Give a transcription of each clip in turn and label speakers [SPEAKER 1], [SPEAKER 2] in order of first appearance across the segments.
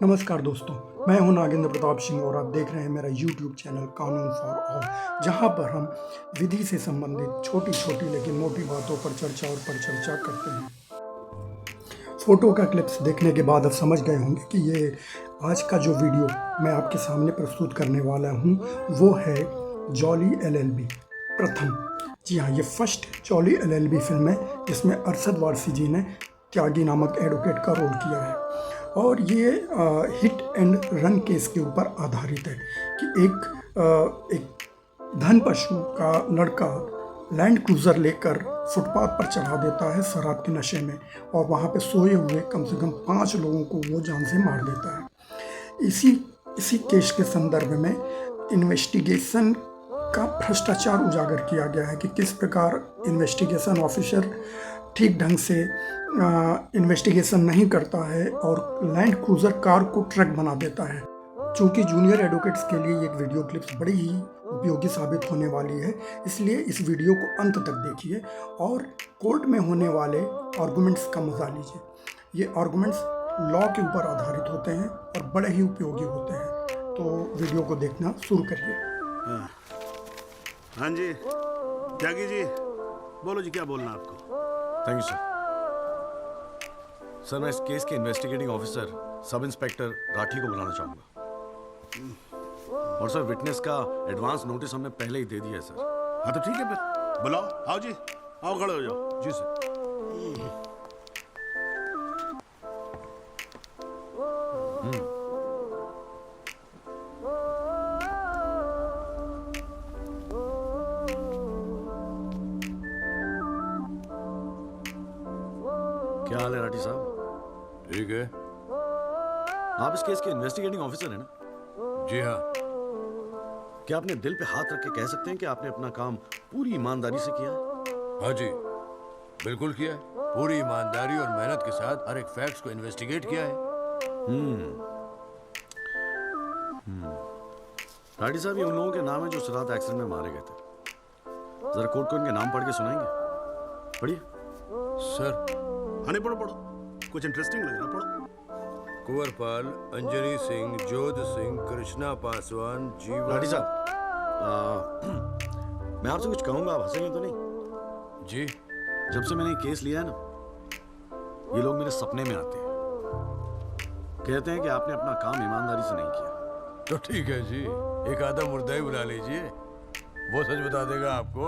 [SPEAKER 1] नमस्कार दोस्तों, मैं हूं नागेंद्र प्रताप सिंह और आप देख रहे हैं मेरा YouTube चैनल कानून फॉर ऑल, जहां पर हम विधि से संबंधित छोटी-छोटी लेकिन मोटी बातों पर चर्चा और परिचर्चा करते हैं। फोटो का क्लिप्स देखने के बाद आप समझ गए होंगे कि ये आज का जो वीडियो मैं आपके सामने प्रस्तुत करने वाला हूं, वो है जॉली LLB प्रथम। जी हाँ, ये फर्स्ट जॉली LLB फिल्म है जिसमें अरशद वारसी जी ने त्यागी नामक एडवोकेट का रोल किया है और ये हिट एंड रन केस के ऊपर आधारित है कि एक धन पशु का लड़का लैंड क्रूज़र लेकर फुटपाथ पर चढ़ा देता है शराब के नशे में और वहाँ पे सोए हुए कम से कम 5 लोगों को वो जान से मार देता है। इसी केस के संदर्भ में इन्वेस्टिगेशन का भ्रष्टाचार उजागर किया गया है कि किस प्रकार इन्वेस्टिगेशन ऑफिसर ठीक ढंग से इन्वेस्टिगेशन नहीं करता है और लैंड क्रूज़र कार को ट्रक बना देता है। चूँकि जूनियर एडवोकेट्स के लिए एक वीडियो क्लिप्स बड़ी ही उपयोगी साबित होने वाली है, इसलिए इस वीडियो को अंत तक देखिए और कोर्ट में होने वाले आर्गुमेंट्स का मजा लीजिए। ये आर्गुमेंट्स लॉ के ऊपर आधारित होते हैं और बड़े ही उपयोगी होते हैं, तो वीडियो को देखना शुरू करिए।
[SPEAKER 2] हाँ जी, त्यागी जी, बोलो जी, क्या बोलना आपको?
[SPEAKER 3] Thank you sir. मैं इस केस के investigating officer sub inspector Rathi को बुलाना चाहूंगा। और सर, विटनेस का एडवांस नोटिस हमने पहले ही दे दिया है सर।
[SPEAKER 2] हाँ तो ठीक है, फिर बुलाओ। आओ जी, आओ, खड़े हो जाओ।
[SPEAKER 3] जी सर। क्या हाल है राठी साहब?
[SPEAKER 4] ठीक है।
[SPEAKER 3] आप इस केस के इन्वेस्टिगेटिंग ऑफिसर हैं ना?
[SPEAKER 4] जी हाँ।
[SPEAKER 3] क्या आपने दिल पे हाथ रख के कह सकते हैं कि आपने अपना काम पूरी ईमानदारी से किया?
[SPEAKER 4] हाँ जी, बिल्कुल किया है। पूरी ईमानदारी और मेहनत के साथ हर एक फैक्ट्स को इन्वेस्टिगेट किया है।
[SPEAKER 3] राठी साहब, ये उन लोगों के नाम है जो उस रात एक्सीडेंट में मारे गए थे। जरा कोर्ट को इनके नाम पढ़ के सुनाएंगे? पढ़िए
[SPEAKER 4] सर।
[SPEAKER 2] हाँ नहीं, पढ़ो पढ़ो, कुछ इंटरेस्टिंग लग रहा, पढ़ो।
[SPEAKER 4] कुंवरपाल, अंजनी सिंह, जोध सिंह, कृष्णा पासवान, जीवन।
[SPEAKER 3] राठी साहब, मैं आपसे कुछ कहूंगा, आप हंसेंगे तो नहीं?
[SPEAKER 4] जी।
[SPEAKER 3] जब से मैंने ये केस लिया है ना, ये लोग मेरे सपने में आते हैं, कहते हैं कि आपने अपना काम ईमानदारी से नहीं किया।
[SPEAKER 4] तो ठीक है जी, एक आधा मुर्दा ही बुला लीजिए, वो सच बता देगा आपको।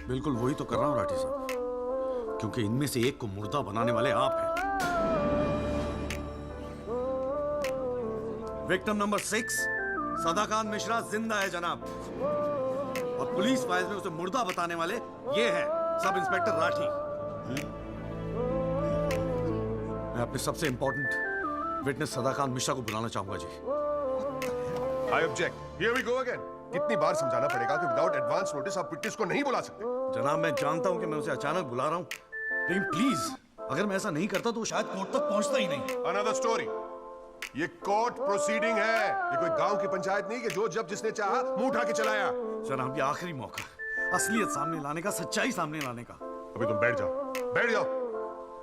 [SPEAKER 3] बिल्कुल वही तो कर रहा हूँ राठी साहब, क्योंकि इनमें से एक को मुर्दा बनाने वाले आप हैं। विक्टिम नंबर 6 सदाकांत मिश्रा जिंदा है जनाब, और पुलिस फाइल्स में उसे मुर्दा बताने वाले ये हैं सब इंस्पेक्टर राठी। मैं अपने सबसे इंपॉर्टेंट विटनेस सदाकांत मिश्रा को बुलाना चाहूंगा जी।
[SPEAKER 5] I object. Here we go again. कितनी बार समझाना पड़ेगा कि विदाउट एडवांस नोटिस आप विटनेस को नहीं बुला सकते?
[SPEAKER 3] जनाब, मैं जानता हूं कि मैं उसे अचानक बुला रहा हूं, लेकिन प्लीज, अगर मैं ऐसा नहीं करता तो शायद कोर्ट तक पहुंचता ही नहीं।
[SPEAKER 5] Another story. ये कोर्ट प्रोसीडिंग है, ये कोई गांव की पंचायत नहीं कि जो जब जिसने चाहा मुंह उठा के चलाया।
[SPEAKER 3] जनाब, ये आखिरी मौका, असलियत सामने लाने का, सच्चाई सामने लाने का।
[SPEAKER 5] अभी तुम बैठ जाओ।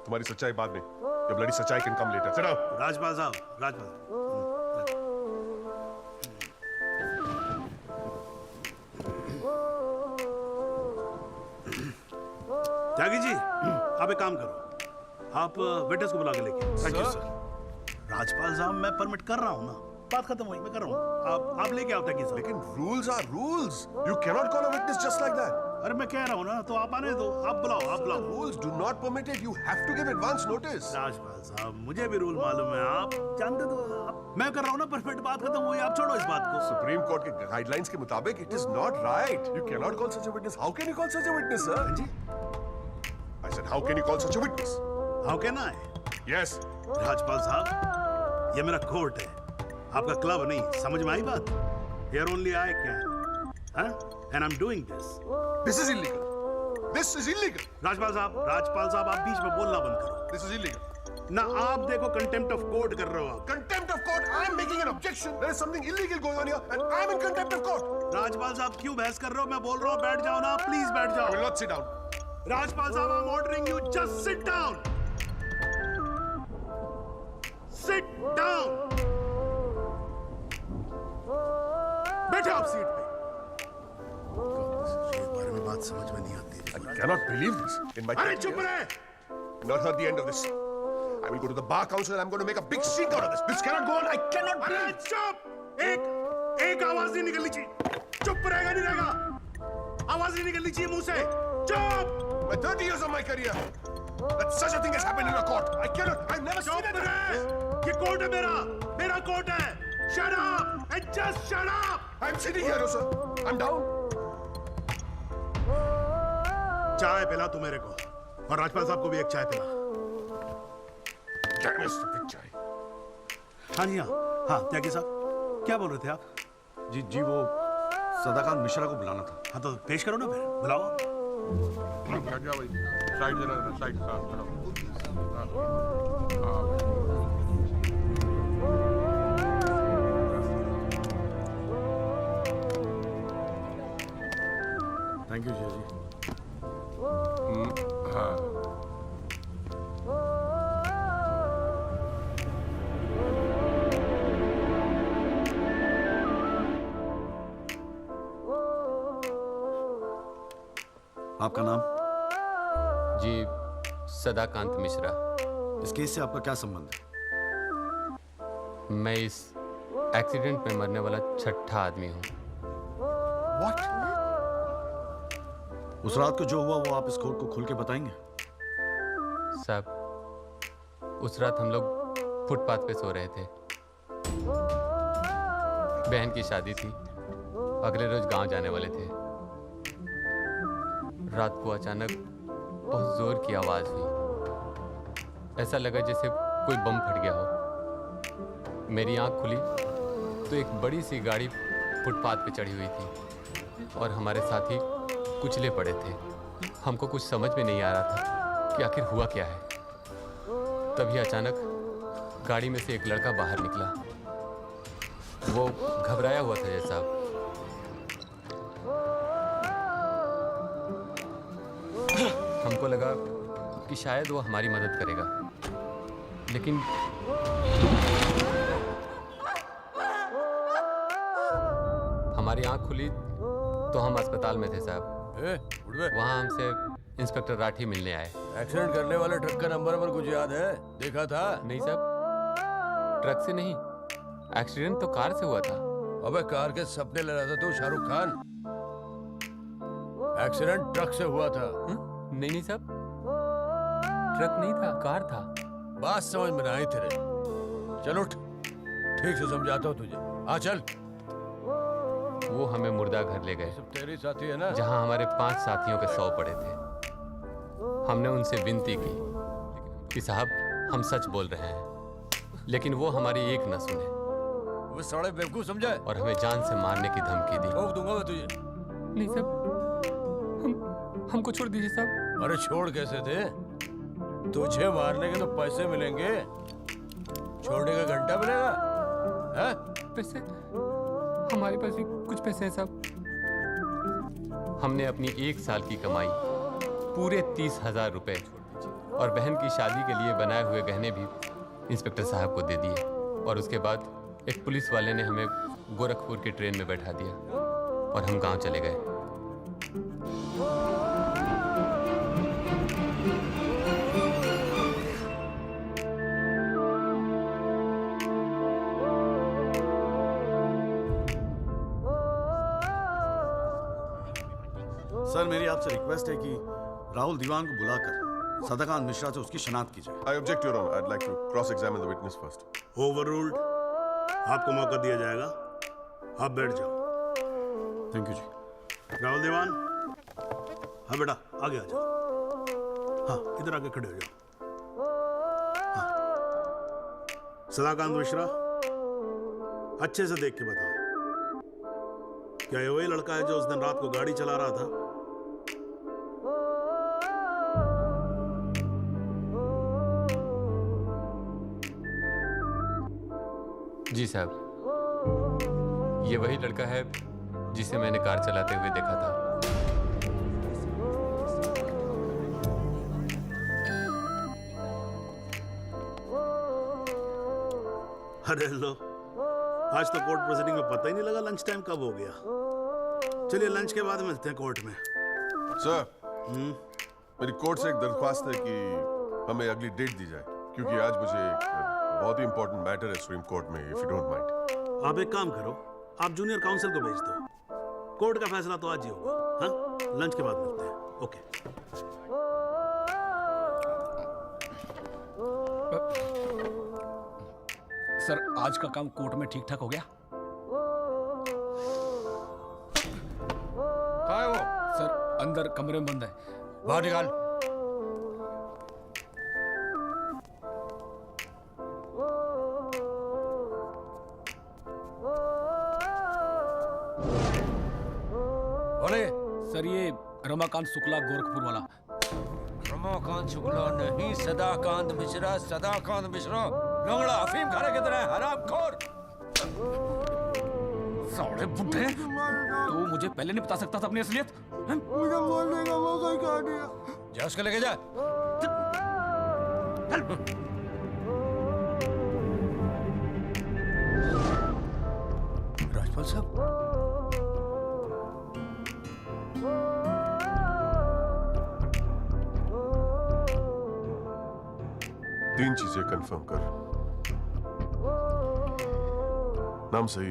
[SPEAKER 5] तुम्हारी सच्चाई बाद में, जब लड़ी सच्चाई कैन कम लेटर। चलो
[SPEAKER 2] राजपाल साहब, राजपाल। त्यागी जी, आप एक काम करो, आप विटनेस को बुला के लेके।
[SPEAKER 3] Thank you sir.
[SPEAKER 2] राजपाल साहब, मैं परमिट कर रहा हूँ ना, बात खत्म हुई, मैं कर रहा हूँ। आप लेके आओ त्यागी साहब।
[SPEAKER 5] लेकिन rules are rules. You cannot call a witness just like that.
[SPEAKER 2] अरे मैं कह रहा हूँ ना, तो आप आने दो, आप बुलाओ।
[SPEAKER 5] Rules do not permit it. You have to give advance notice.
[SPEAKER 2] Rajpal साहब, मुझे भी रूल मालूम है, आप जानते तो। मैं कर रहा हूँ ना, परफेक्ट, बात खत्म हुई, आप छोड़ो इस बात को।
[SPEAKER 5] सुप्रीम कोर्ट के गाइडलाइंस के मुताबिक it is not right. You cannot call such a witness. How can you call such a witness, sir? जी, I said, how can you call such a witness?
[SPEAKER 2] How can I?
[SPEAKER 5] Yes.
[SPEAKER 2] Rajpal साहब, ये मेरा court है, आपका club नहीं, समझ में आई बात? Here only I can, huh? And I'm doing this.
[SPEAKER 5] This is illegal. This is illegal.
[SPEAKER 2] Rajpal साहब, आप बीच में बोलना बंद करो।
[SPEAKER 5] This is illegal.
[SPEAKER 2] ना आप देखो कंटेम्प्ट ऑफ कोर्ट कर रहे हो आप।
[SPEAKER 5] Contempt of court. I am making an objection. There is something illegal going on here, and I am in contempt of court.
[SPEAKER 2] Rajpal साहब, क्यों बहस कर रहे हो? मैं बोल रहा हूँ, बैठ जाओ ना, प्लीज बैठ
[SPEAKER 5] I will
[SPEAKER 2] जाओ।
[SPEAKER 5] not sit down.
[SPEAKER 2] राजपाल साहब, I'm ordering you, just sit down. Sit down.
[SPEAKER 5] चुपचाप सीट पे।
[SPEAKER 2] एक बार में बात समझ में नहीं आती।
[SPEAKER 5] I cannot believe this. In my
[SPEAKER 2] अरे चुप रहे।
[SPEAKER 5] not heard the end of this. I will go to the bar council and I'm going to make a big stink out of this. This cannot go on. I cannot
[SPEAKER 2] अरे
[SPEAKER 5] breathe.
[SPEAKER 2] चुप। एक आवाज नहीं निकलनी चाहिए। चुप रहेगा नहीं रहेगा। आवाज नहीं निकलनी चाहिए मुंह से। चुप।
[SPEAKER 5] My 30 years of my career, that such a thing has happened in a court. I cannot. I've never seen
[SPEAKER 2] चुप
[SPEAKER 5] it.
[SPEAKER 2] रहे। ये कोर्ट है मेरा कोर्ट है। Shut up and just shut up.
[SPEAKER 5] I'm sitting here, sir. I'm down.
[SPEAKER 2] चाय पिला तू मेरे को और राजपाल साहब को भी एक चाय पिला।
[SPEAKER 5] Damn it, stupid chai.
[SPEAKER 2] हाँ जी हाँ त्यागी साहब क्या बोल रहे थे आप?
[SPEAKER 3] जी वो सदाकांत मिश्रा को बुलाना था।
[SPEAKER 2] हाँ तो पेश करो ना फिर बुलाओ।
[SPEAKER 5] Side जरा side
[SPEAKER 3] थैंक यू जी। आपका नाम?
[SPEAKER 6] जी सदाकांत मिश्रा।
[SPEAKER 3] इस केस से आपका क्या संबंध है?
[SPEAKER 6] मैं इस एक्सीडेंट में मरने वाला छठा आदमी हूँ।
[SPEAKER 5] What?
[SPEAKER 3] उस रात को जो हुआ वो आप इस कोर्ट को खोल के बताएंगे?
[SPEAKER 6] साहब उस रात हम लोग फुटपाथ पे सो रहे थे। बहन की शादी थी, अगले रोज गांव जाने वाले थे। रात को अचानक बहुत जोर की आवाज हुई। ऐसा लगा जैसे कोई बम फट गया हो। मेरी आंख खुली तो एक बड़ी सी गाड़ी फुटपाथ पे चढ़ी हुई थी और हमारे साथी कुचले पड़े थे। हमको कुछ समझ में नहीं आ रहा था कि आखिर हुआ क्या है। तभी अचानक गाड़ी में से एक लड़का बाहर निकला। वो घबराया हुआ था जैसा। हमको लगा कि शायद वो हमारी मदद करेगा, लेकिन हमारी आंख खुली तो हम अस्पताल में थे साहब।
[SPEAKER 4] उठ बे।
[SPEAKER 6] वहाँ हमसे इंस्पेक्टर राठी मिलने आए।
[SPEAKER 4] एक्सीडेंट करने वाले ट्रक का नंबर कुछ याद है? देखा था?
[SPEAKER 6] नहीं साहब, ट्रक से नहीं, एक्सीडेंट तो कार से हुआ था।
[SPEAKER 4] अबे कार के सपने ले रहा था तू शाहरुख खान। एक्सीडेंट ट्रक से हुआ था।
[SPEAKER 6] नहीं नहीं साहब, ट्रक नहीं था, कार था।
[SPEAKER 4] बात समझ में नहीं आई तेरे। चल उठ, ठीक से समझाता हूँ तुझे। आ चल।
[SPEAKER 6] वो हमें मुर्दा घर ले गए,
[SPEAKER 4] सब तेरी साथी है ना?
[SPEAKER 6] जहां हमारे 5 साथियों के 100 पड़े थे। हमने उनसे विनती की कि साहब हम सच बोल रहे हैं, लेकिन वो हमारी एक न सुने
[SPEAKER 4] वो साले बेवकूफ समझा है।
[SPEAKER 6] और हमें जान से मारने की धमकी दी।
[SPEAKER 4] ठोक दूंगा मैं तुझे।
[SPEAKER 6] नहीं साहब, हमको छोड़ दीजिए साहब।
[SPEAKER 4] अरे छोड़ कैसे थे? तुझे मारने के तो पैसे मिलेंगे, छोड़ने का घंटा मिलेगा? हैं?
[SPEAKER 6] पैसे? हमारे पास भी कुछ पैसे हैं साहब। हमने अपनी 1 साल की कमाई पूरे 30,000 रुपए और बहन की शादी के लिए बनाए हुए गहने भी इंस्पेक्टर साहब को दे दिए। और उसके बाद एक पुलिस वाले ने हमें गोरखपुर की ट्रेन में बैठा दिया और हम गांव चले गए।
[SPEAKER 3] सर मेरी आपसे रिक्वेस्ट है कि राहुल दीवान को बुलाकर सदाकांत मिश्रा से उसकी शनाख्त की जाए।
[SPEAKER 5] I object, Your Honor. I'd like to cross-examine the witness first.
[SPEAKER 2] Overruled. आपको मौका दिया जाएगा, आप बैठ जाओ।
[SPEAKER 3] थैंक यू जी।
[SPEAKER 2] राहुल दीवान, हाँ बेटा आगे आ जाओ। हाँ इधर आके खड़े हो जाओ। हाँ। सदाकांत मिश्रा, अच्छे से देख के बताओ, क्या ये वही लड़का है जो उस दिन रात को गाड़ी चला रहा था?
[SPEAKER 6] जी साहब, ये वही लड़का है जिसे मैंने कार चलाते हुए देखा था।
[SPEAKER 2] अरे लो, आज तो कोर्ट प्रोसीडिंग में पता ही नहीं लगा लंच टाइम कब हो गया। चलिए लंच के बाद मिलते हैं कोर्ट में।
[SPEAKER 5] सर, मेरी कोर्ट से एक दरख्वास्त है कि हमें अगली डेट दी जाए, क्योंकि आज मुझे एक बहुत ही इंपॉर्टेंट मैटर है सुप्रीम कोर्ट में, इफ यू डोंट माइंड।
[SPEAKER 2] आप एक काम करो, आप जूनियर काउंसिल को भेज दो। कोर्ट का फैसला तो आज ही होगा। हाँ, लंच के बाद मिलते हैं। ओके।
[SPEAKER 7] सर, आज का काम कोर्ट में ठीक ठाक हो गया?
[SPEAKER 4] कहाँ है वो?
[SPEAKER 7] सर, अंदर कमरे में बंद है।
[SPEAKER 4] बाहर निकाल। बोले।
[SPEAKER 7] सर, ये रमाकांत शुक्ला गोरखपुर वाला।
[SPEAKER 4] रमाकांत शुक्ला नहीं, सदाकांत मिश्रा। सदाकांत मिश्रा लंगड़ा अफीम खाने की तरह हरामखोर।
[SPEAKER 7] साले बुड्ढे, तो मुझे पहले नहीं बता सकता था अपनी असलियत? हैं?
[SPEAKER 1] मुझे बोलने का मौका ही कहा दिया।
[SPEAKER 4] जा उसको लेके जा। राजपाल साहब,
[SPEAKER 5] तीन चीजें कंफर्म कर। नाम सही है?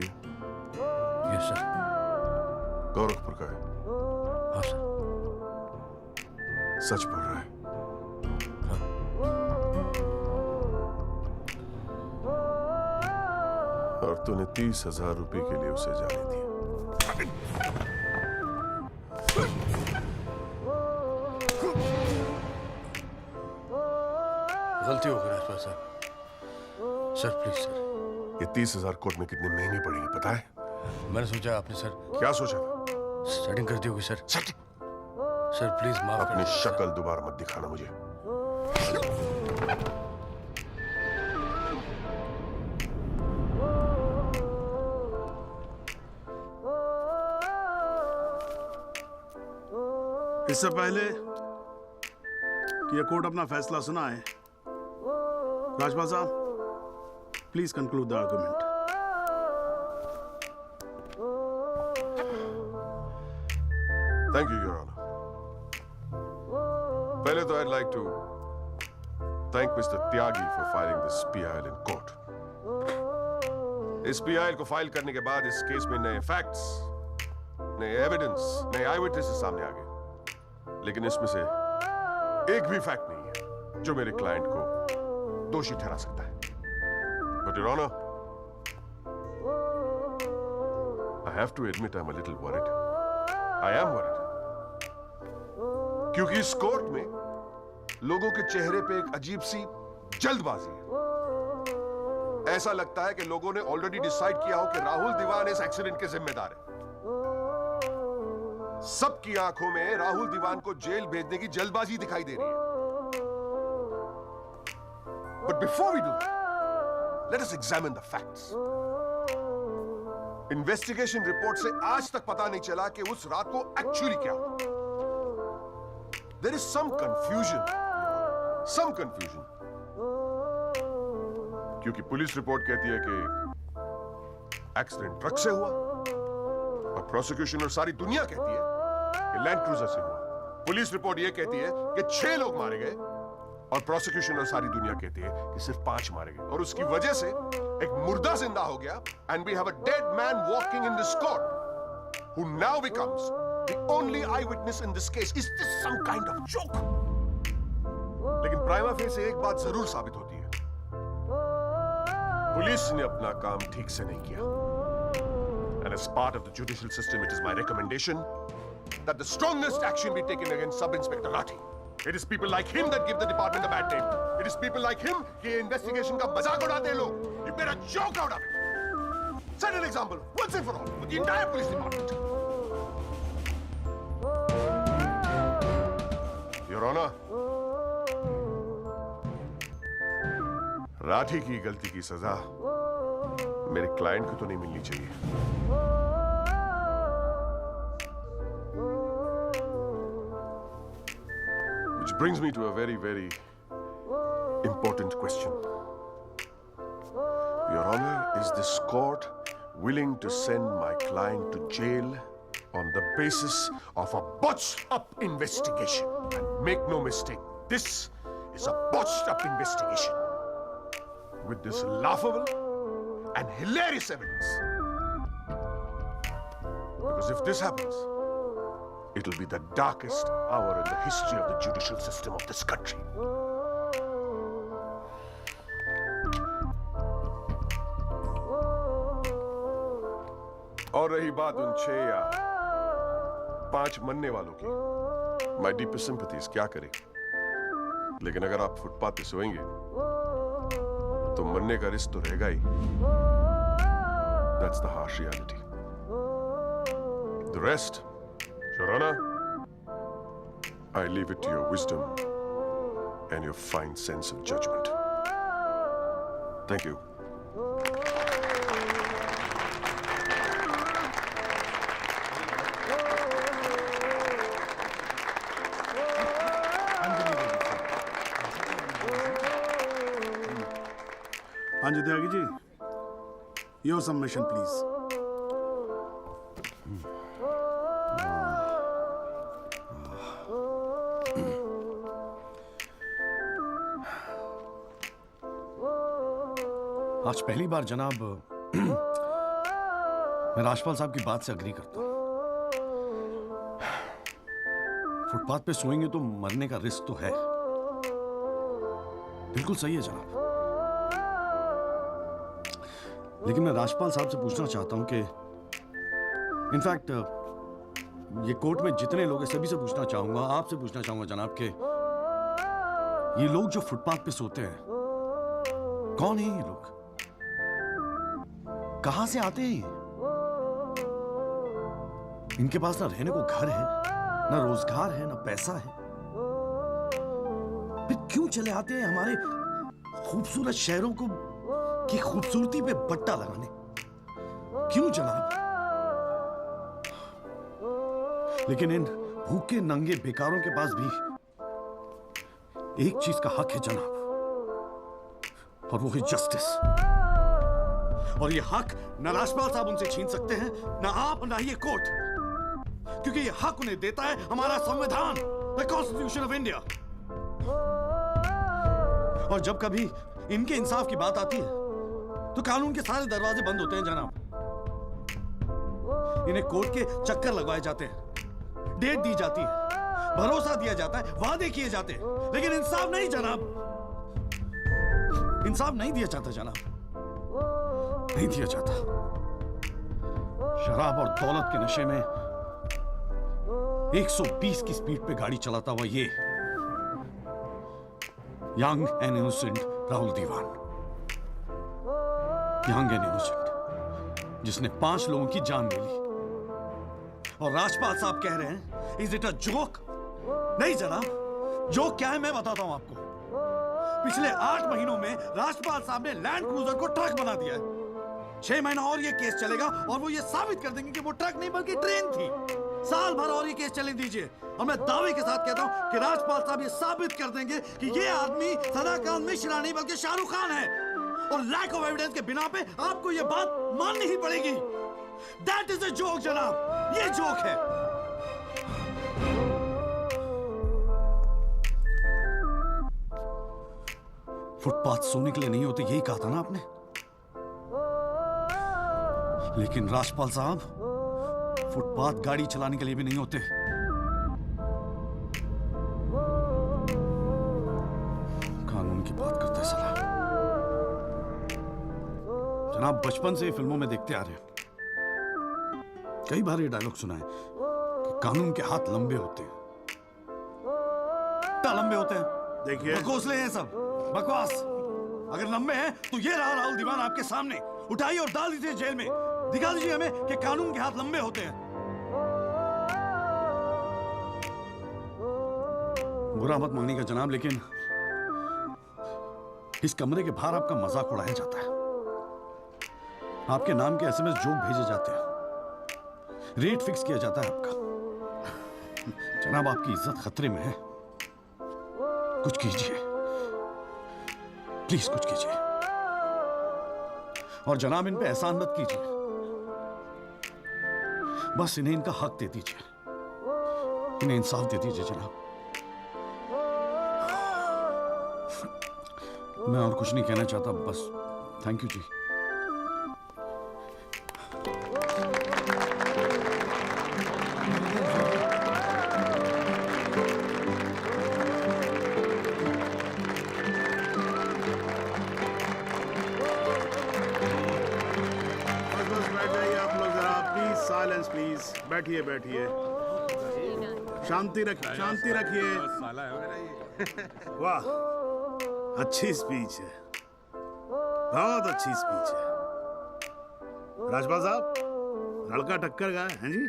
[SPEAKER 4] Yes sir.
[SPEAKER 5] गोरखपुर का है?
[SPEAKER 4] हाँ सर।
[SPEAKER 5] सच बोल रहा है? और तूने 30,000 रुपए के लिए उसे जाने दिया।
[SPEAKER 4] गलती हो गई राजपाल साहब। Sir please sir.
[SPEAKER 5] ये 30,000 कोर्ट में कितने महंगे पड़ेंगे पता है?
[SPEAKER 4] मैंने सोचा आपने सर
[SPEAKER 5] क्या सोचा था?
[SPEAKER 4] सेटिंग कर दी होगी सर।
[SPEAKER 5] Setting?
[SPEAKER 4] सर प्लीज माफ कर
[SPEAKER 5] अपनी
[SPEAKER 4] दीजिए, सर।
[SPEAKER 5] शक्ल दोबारा मत दिखाना मुझे।
[SPEAKER 2] इससे पहले कि यह कोर्ट अपना फैसला सुनाए, राजपाल साहब please conclude the argument.
[SPEAKER 5] Thank you your honour. पहले तो I'd like to thank Mr. Tyagi for filing this PIL in court. इस PIL को फाइल करने के बाद इस केस में नए फैक्ट्स, नए एविडेंस, नए आई विटनेसेस सामने आ गए, लेकिन इसमें से एक भी फैक्ट नहीं है जो मेरे क्लाइंट को दोषी ठहरा सकता है। But your honor, I have to admit I'm a little worried. I am worried. क्योंकि इस कोर्ट में लोगों के चेहरे पे एक अजीब सी जल्दबाजी है। ऐसा लगता है कि लोगों ने ऑलरेडी डिसाइड किया हो कि राहुल दीवान इस एक्सीडेंट के जिम्मेदार है। सबकी आंखों में राहुल दीवान को जेल भेजने की जल्दबाजी दिखाई दे रही है। But before we do that, let us examine the facts. Investigation report से आज तक पता नहीं चला कि उस रात को एक्चुअली क्या हुआ। There is some confusion. क्योंकि पुलिस रिपोर्ट कहती है कि एक्सीडेंट ट्रक से हुआ, और प्रोसिक्यूशन और सारी दुनिया कहती है कि लैंड क्रूजर से हुआ। पुलिस रिपोर्ट यह कहती है कि 6 लोग मारे गए, और प्रोसिक्यूशन और सारी दुनिया कहती है कि सिर्फ 5 मारे गए, और उसकी वजह से एक मुर्दा जिंदा हो गया। And we have a dead man walking in this court, who now becomes the only eyewitness in this case. Is this some kind of joke? लेकिन प्राइमा फेसी एक बात जरूर साबित होती है, पुलिस ने अपना काम ठीक से नहीं किया। And as part of the judicial system, it is my recommendation that the strongest action be taken against Sub-Inspector Rathi. It is people like him that give the department a bad name. It is people like him कि investigation का मजाक उड़ाते हैं लोग. You made a joke out of it. Set an example once and for all with the entire police department. Your Honor, Rathi की गलती की सजा मेरे क्लाइंट को तो नहीं मिलनी चाहिए। Which brings me to a very, very important question. Your Honor, is this court willing to send my client to jail on the basis of a botched-up investigation? And make no mistake, this is a botched-up investigation. With this laughable and hilarious evidence. Because if this happens, it'll be the darkest hour in the history of the judicial system of this country. और रही बात उन 6 या 5 मरने वालों की, माई deepest sympathies, क्या करें, लेकिन अगर आप फुटपाथ पे सोएंगे तो मरने का रिस्क तो रहेगा ही. That's the harsh reality. The rest, Your Honor, I leave it to your wisdom and your fine sense of judgment. Thank you.
[SPEAKER 2] Anju Tyagi ji, your submission, please.
[SPEAKER 3] आज पहली बार जनाब मैं राजपाल साहब की बात से अग्री करता हूं. फुटपाथ पे सोएंगे तो मरने का रिस्क तो है. बिल्कुल सही है जनाब. लेकिन मैं राजपाल साहब से पूछना चाहता हूं कि इनफैक्ट ये कोर्ट में जितने लोग हैं सभी से पूछना चाहूंगा, आपसे पूछना चाहूंगा जनाब कि ये लोग जो फुटपाथ पे सोते हैं कौन है? ये लोग कहां से आते हैं? इनके पास ना रहने को घर है, ना रोजगार है, ना पैसा है. फिर क्यों चले आते हैं हमारे खूबसूरत शहरों को की खूबसूरती पे बट्टा लगाने? क्यों जनाब? लेकिन इन भूखे नंगे बेकारों के पास भी एक चीज का हक है जनाब, और वो है जस्टिस. और ये हक ना राजपाल साहब उनसे छीन सकते हैं, ना आप, ना ये कोर्ट, क्योंकि ये हक उन्हें देता है हमारा संविधान, द कॉन्स्टिट्यूशन ऑफ इंडिया. और जब कभी इनके इंसाफ की बात आती है तो कानून के सारे दरवाजे बंद होते हैं जनाब. इन्हें कोर्ट के चक्कर लगवाए जाते हैं, डेट दी जाती है, भरोसा दिया जाता है, वादे किए जाते हैं, लेकिन इंसाफ नहीं जनाब. इंसाफ नहीं दिया जाता जनाब, नहीं दिया जाता. शराब और दौलत के नशे में 120 की स्पीड पे गाड़ी चलाता हुआ ये young and innocent Rahul Diwan, young and innocent, जिसने 5 लोगों की जान ले ली. और राजपाल साहब कह रहे हैं इज इट अ जोक? नहीं जनाब, जोक क्या है मैं बताता हूं आपको. पिछले 8 महीनों में राजपाल साहब ने लैंड क्रूजर को ट्रक बना दिया है. 6 महीना और ये केस चलेगा और वो ये साबित कर देंगे कि वो ट्रक नहीं बल्कि ट्रेन थी. साल भर और ये केस चलने दीजिए और मैं दावे के साथ कहता हूं कि राजपाल साहब ये साबित कर देंगे कि ये आदमी सदाकांत मिश्रा नहीं बल्कि शाहरुख खान है. और लैक ऑफ एविडेंस के बिना पे आपको ये बात माननी ही पड़ेगी. दैट इज अ जोक जनाब, ये जोक है. फुटपाथ सोने के लिए नहीं होते, यही कहा था ना आपने. लेकिन राजपाल साहब फुटपाथ गाड़ी चलाने के लिए भी नहीं होते. कानून की बात करता है साला. जनाब बचपन से फिल्मों में देखते आ रहे हैं, कई बार ये डायलॉग सुना है कि कानून के हाथ लंबे होते हैं. क्या लंबे होते हैं?
[SPEAKER 2] देखिए,
[SPEAKER 3] बकवासले हैं सब, बकवास. अगर लंबे हैं तो ये रहा राहुल दीवान आपके सामने. उठाइए और डाल दीजिए जेल में. दिखा दीजिए हमें कि कानून के हाथ लंबे होते हैं. बुरा मत मानिएगा जनाब, लेकिन इस कमरे के बाहर आपका मजाक उड़ाया जाता है. आपके नाम के एसएमएस जोक भेजे जाते हैं, रेट फिक्स किया जाता है आपका. जनाब आपकी इज्जत खतरे में है. कुछ कीजिए प्लीज, कुछ कीजिए. और जनाब इन पे एहसान मत कीजिए, बस इन्हें इनका हक दे दीजिए, इन्हें इंसाफ दे दीजिए जनाब। मैं और कुछ नहीं कहना चाहता, बस थैंक यू जी।
[SPEAKER 2] बस बैठ जाइए आप लोग जरा, प्लीज साइलेंस प्लीज, बैठिए बैठिए, शांति रखिए, शांति रखिए। वाह, अच्छी स्पीच है, बहुत अच्छी स्पीच है। राजपाल साहब, लड़का टक्कर गया है जी।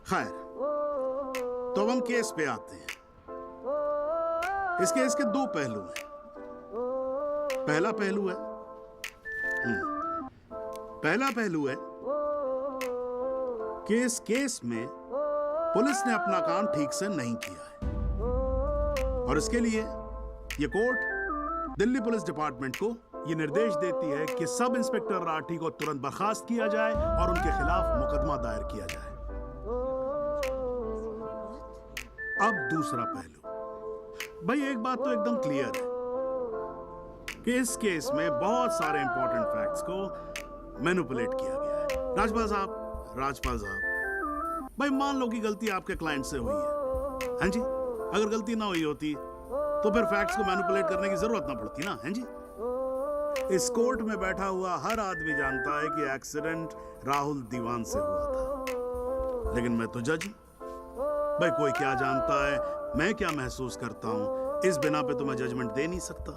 [SPEAKER 2] खैर, तो हम केस पे आते हैं। इस केस के दो पहलू हैं। पहला पहलू है कि इस केस में पुलिस ने अपना काम ठीक से नहीं किया है, और इसके लिए ये कोर्ट दिल्ली पुलिस डिपार्टमेंट को ये निर्देश देती है कि सब इंस्पेक्टर राठी को तुरंत बर्खास्त किया जाए और उनके खिलाफ मुकदमा दायर किया जाए। अब दूसरा पहलू, भाई एक बात तो एकदम क्लियर है कि इस केस में बहुत सारे इंपॉर्टेंट फैक्ट्स को मैनिपुलेट किया गया है। राजपाल साहब, भाई मान लो कि गलती आपके क्लाइंट से हुई है, हैं जी? अगर गलती ना हुई होती तो फिर फैक्ट्स को मैनिपुलेट करने की जरूरत ना पड़ती ना, हैं जी? इस कोर्ट में बैठा हुआ हर आदमी जानता है कि एक्सीडेंट राहुल दीवान से हुआ था, लेकिन मैं तो जज हूं। भाई कोई क्या जानता है, मैं क्या महसूस करता हूं, इस बिना पे तो मैं जजमेंट दे नहीं सकता।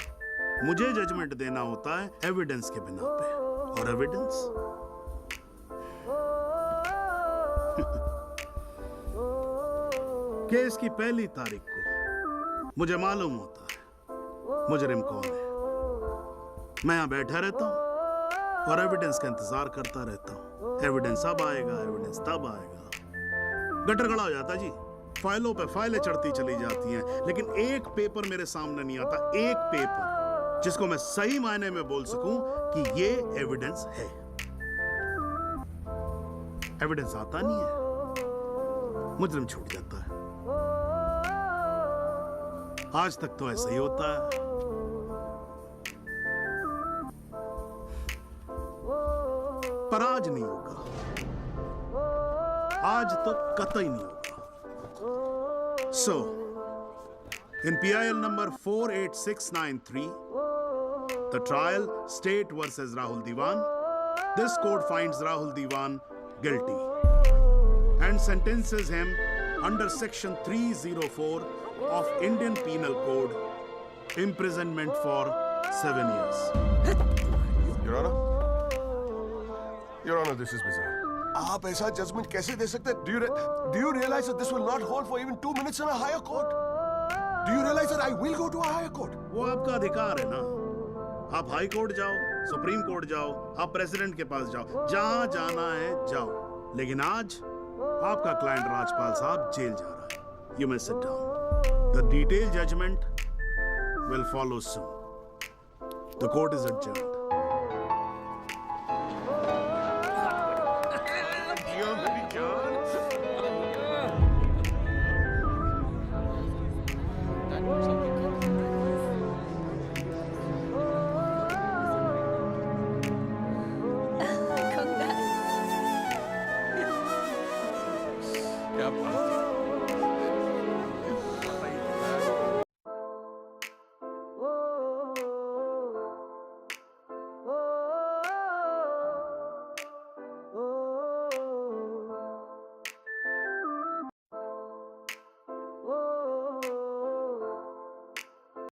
[SPEAKER 2] मुझे जजमेंट देना होता है एविडेंस के बिना पे, और एविडेंस केस की पहली तारीख को मुझे मालूम होता है मुजरिम कौन है। मैं यहां बैठा रहता हूं और एविडेंस का इंतजार करता रहता हूं। एविडेंस अब आएगा, एविडेंस तब आएगा। गटर खड़ा हो जाता जी, फाइलों पे फाइलें चढ़ती चली जाती हैं, लेकिन एक पेपर मेरे सामने नहीं आता, एक पेपर जिसको मैं सही मायने में बोल सकूं कि ये एविडेंस है। एविडेंस आता नहीं है, मुजरिम छूट जाता है। आज तक तो ऐसा ही होता है। पर आज नहीं होगा, आज तो कतई नहीं होगा। सो in PIL number 48693, the trial State versus Rahul Diwan, this court finds Rahul Diwan guilty and sentences him under section 304 of Indian Penal Code, imprisonment for 7 years.
[SPEAKER 5] Your Honor, Your Honor, this is bizarre. आप ऐसा judgement कैसे दे सकते हैं? Do you realize that this will not hold for even 2 minutes in a higher court? Do you realize that I will go to a higher court?
[SPEAKER 2] वो आपका अधिकार है ना, आप हाई कोर्ट जाओ, सुप्रीम कोर्ट जाओ, आप प्रेसिडेंट के पास जाओ, जहां जाना है जाओ। लेकिन आज आपका क्लाइंट राजपाल साहब जेल जा रहा है। You may sit down. The detailed judgment will follow soon. The court is adjourned.
[SPEAKER 6] क्या बात है।